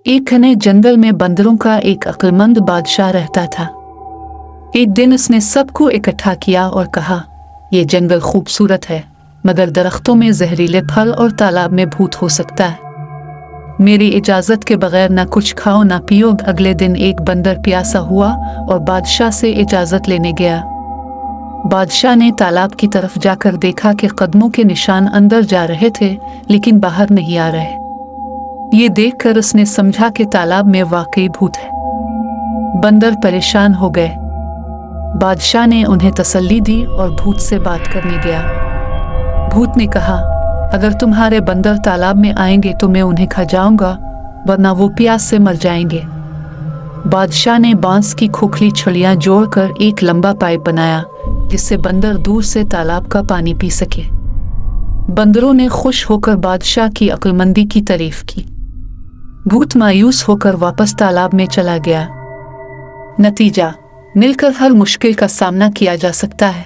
एक घने जंगल में बंदरों का एक अक्लमंद बादशाह रहता था। एक दिन उसने सबको इकट्ठा किया और कहा, ये जंगल खूबसूरत है, मगर दरख्तों में जहरीले फल और तालाब में भूत हो सकता है। मेरी इजाज़त के बगैर ना कुछ खाओ ना पियो। अगले दिन एक बंदर प्यासा हुआ और बादशाह से इजाज़त लेने गया। बादशाह ने तालाब की तरफ जाकर देखा कि कदमों के निशान अंदर जा रहे थे लेकिन बाहर नहीं आ रहे। ये देखकर उसने समझा कि तालाब में वाकई भूत है। बंदर परेशान हो गए। बादशाह ने उन्हें तसल्ली दी और भूत से बात करने गया। भूत ने कहा, अगर तुम्हारे बंदर तालाब में आएंगे तो मैं उन्हें खा जाऊंगा, वरना वो प्यास से मर जाएंगे। बादशाह ने बांस की खोखली छड़ियां जोड़कर एक लंबा पाइप बनाया जिससे बंदर दूर से तालाब का पानी पी सके। बंदरों ने खुश होकर बादशाह की अक्लमंदी की तारीफ की। भूत मायूस होकर वापस तालाब में चला गया। नतीजा, मिलकर हर मुश्किल का सामना किया जा सकता है।